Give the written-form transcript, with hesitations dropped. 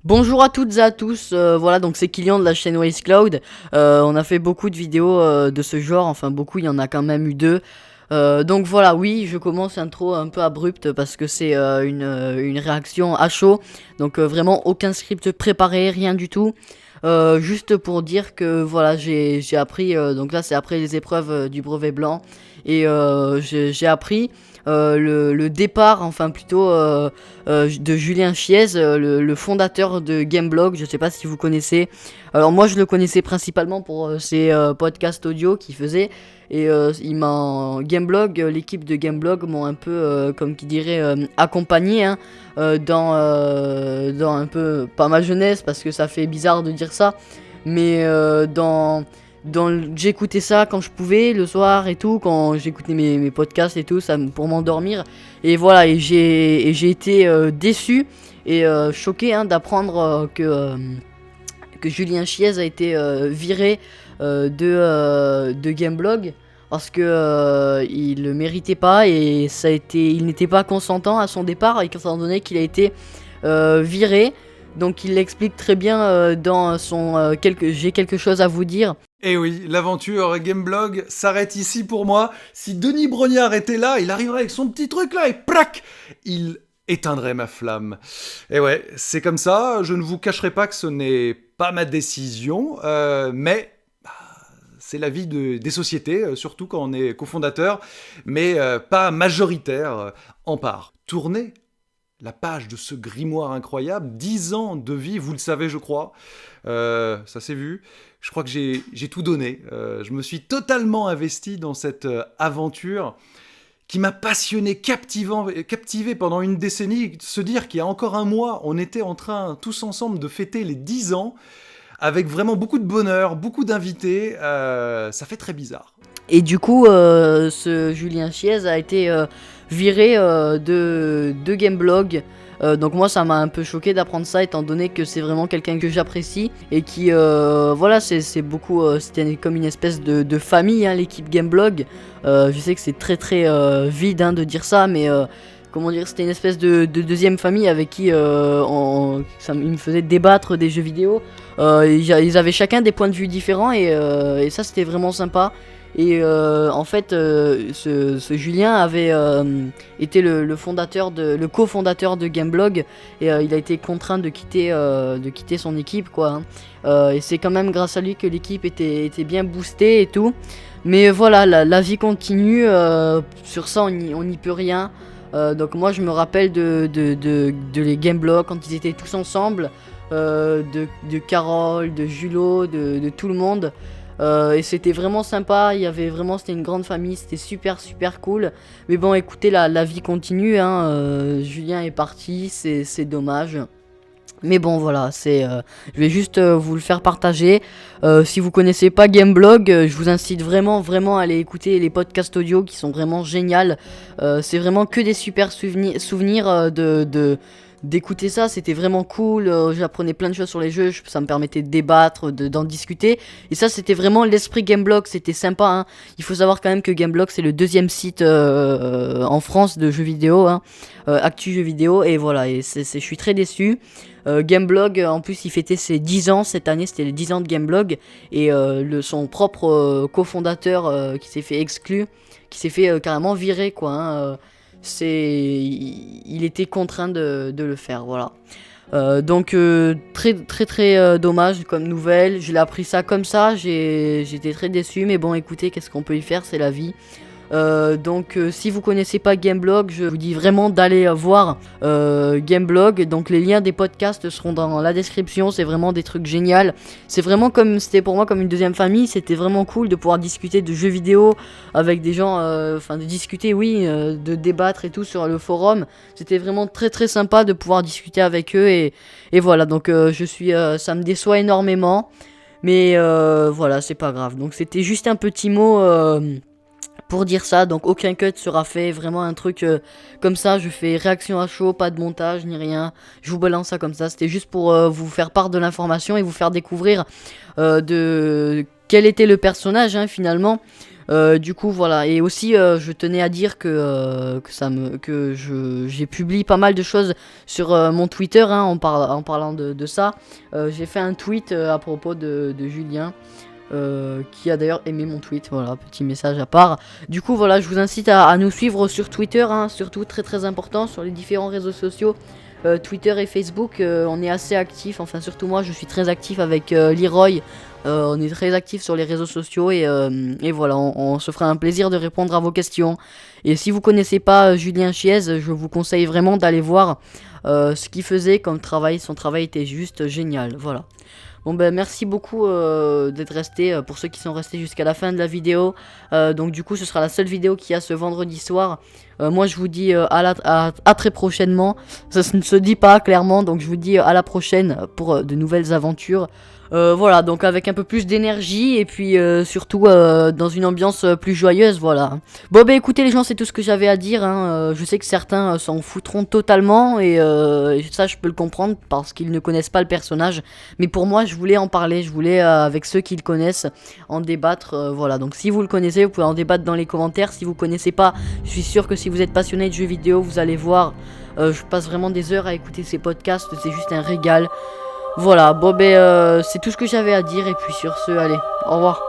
Bonjour à toutes et à tous, voilà donc c'est Kylian de la chaîne Waze Cloud. On a fait beaucoup de vidéos de ce genre, enfin beaucoup, il y en a quand même eu deux. Donc voilà, oui, je commence intro un peu abrupte parce que c'est une réaction à chaud. Donc vraiment aucun script préparé, rien du tout. Juste pour dire que voilà, j'ai appris, donc là c'est après les épreuves du brevet blanc. Et j'ai appris le départ, enfin plutôt de Julien Chiez, le fondateur de Gameblog. Je sais pas si vous connaissez. Alors moi je le connaissais principalement pour ses podcasts audio qu'il faisait. Et Gameblog, l'équipe de Gameblog m'ont un peu, comme qui dirait, accompagné hein, dans un peu, pas ma jeunesse parce que ça fait bizarre de dire ça, mais j'écoutais ça quand je pouvais le soir et tout, quand j'écoutais mes podcasts et tout, pour m'endormir. Et voilà, et j'ai été déçu et choqué hein, d'apprendre que Julien Chiez a été viré de Gameblog parce que il le méritait pas et il n'était pas consentant à son départ, étant donné qu'il a été viré. Donc il l'explique très bien dans son j'ai quelque chose à vous dire. Et oui, l'aventure Gameblog s'arrête ici pour moi. Si Denis Brognard était là, il arriverait avec son petit truc là et prac, il éteindrait ma flamme. Et ouais, c'est comme ça, je ne vous cacherai pas que ce n'est pas ma décision, mais c'est la vie des sociétés, surtout quand on est cofondateur, mais pas majoritaire en part. Tourner la page de ce grimoire incroyable, 10 ans de vie, vous le savez je crois, ça s'est vu, je crois que j'ai tout donné, je me suis totalement investi dans cette aventure qui m'a passionné, captivé pendant une décennie, se dire qu'il y a encore un mois, on était en train tous ensemble de fêter les 10 ans, avec vraiment beaucoup de bonheur, beaucoup d'invités, ça fait très bizarre. Et du coup, ce Julien Chiez a été viré de Gameblog. Donc moi ça m'a un peu choqué d'apprendre ça, étant donné que c'est vraiment quelqu'un que j'apprécie et qui voilà, c'est beaucoup c'était comme une espèce de famille hein, l'équipe Gameblog. Je sais que c'est très vide hein, de dire ça, mais comment dire, c'était une espèce de deuxième famille avec qui ils me faisaient débattre des jeux vidéo. Ils avaient chacun des points de vue différents et ça c'était vraiment sympa. Et en fait, ce Julien avait été le cofondateur de Gameblog et il a été contraint de quitter son équipe, quoi. Et c'est quand même grâce à lui que l'équipe était bien boostée et tout. Mais voilà, la vie continue. Sur ça, on n'y peut rien. Donc moi, je me rappelle de les Gameblog quand ils étaient tous ensemble, de Carole, de Julot, de tout le monde. Et c'était vraiment sympa, c'était une grande famille, c'était super cool. Mais bon, écoutez, la vie continue, hein, Julien est parti, c'est dommage. Mais bon, voilà, je vais juste vous le faire partager. Si vous connaissez pas Gameblog, je vous incite vraiment à aller écouter les podcasts audio qui sont vraiment géniaux. C'est vraiment que des super souvenirs d'écouter ça, c'était vraiment cool, j'apprenais plein de choses sur les jeux, ça me permettait de débattre, d'en discuter, et ça c'était vraiment l'esprit Gameblog, c'était sympa, hein. Il faut savoir quand même que Gameblog c'est le deuxième site en France de jeux vidéo, hein, actu jeux vidéo, et voilà, et je suis très déçu. Gameblog, en plus il fêtait ses 10 ans cette année, c'était les 10 ans de Gameblog, et son propre cofondateur qui s'est fait exclure, qui s'est fait carrément virer, quoi, hein, il était contraint de le faire, voilà. Donc très dommage comme nouvelle. Je l'ai appris ça comme ça. J'étais très déçu, mais bon, écoutez, qu'est-ce qu'on peut y faire, c'est la vie. Donc si vous connaissez pas Gameblog, je vous dis vraiment d'aller voir Gameblog. Donc les liens des podcasts seront dans la description. C'est vraiment des trucs géniaux. C'était pour moi comme une deuxième famille. C'était vraiment cool de pouvoir discuter de jeux vidéo avec des gens, de discuter, oui, de débattre et tout sur le forum. C'était vraiment très sympa de pouvoir discuter avec eux et voilà. Donc ça me déçoit énormément, mais voilà, c'est pas grave. Donc c'était juste un petit mot pour dire ça, donc aucun cut sera fait, vraiment un truc comme ça, je fais réaction à chaud, pas de montage ni rien, je vous balance ça comme ça, c'était juste pour vous faire part de l'information et vous faire découvrir de quel était le personnage hein, finalement. Du coup voilà, et aussi je tenais à dire j'ai publié pas mal de choses sur mon Twitter, hein, en parlant de ça. J'ai fait un tweet à propos de Julien. Qui a d'ailleurs aimé mon tweet, voilà, petit message à part. Du coup voilà, je vous incite à nous suivre sur Twitter, hein, surtout très très important, sur les différents réseaux sociaux, Twitter et Facebook. On est assez actifs, enfin surtout moi je suis très actif avec Leroy. On est très actifs sur les réseaux sociaux et voilà, on se fera un plaisir de répondre à vos questions. Et si vous connaissez pas Julien Chiez, je vous conseille vraiment d'aller voir ce qu'il faisait comme travail. Son travail était juste génial, voilà. Bon ben merci beaucoup d'être resté, pour ceux qui sont restés jusqu'à la fin de la vidéo. Donc du coup ce sera la seule vidéo qu'il y a ce vendredi soir. Moi je vous dis à très prochainement. Ça ne se dit pas clairement, donc je vous dis à la prochaine pour de nouvelles aventures. Voilà, donc avec un peu plus d'énergie et puis surtout dans une ambiance plus joyeuse, voilà. Bon bah écoutez les gens, c'est tout ce que j'avais à dire, hein. Je sais que certains s'en foutront totalement et ça je peux le comprendre parce qu'ils ne connaissent pas le personnage. Mais pour moi je voulais en parler, je voulais avec ceux qui le connaissent en débattre, voilà. Donc si vous le connaissez, vous pouvez en débattre dans les commentaires. Si vous connaissez pas, je suis sûr que si vous êtes passionné de jeux vidéo, vous allez voir, je passe vraiment des heures à écouter ces podcasts, c'est juste un régal. Voilà, bon ben c'est tout ce que j'avais à dire et puis sur ce, allez, au revoir.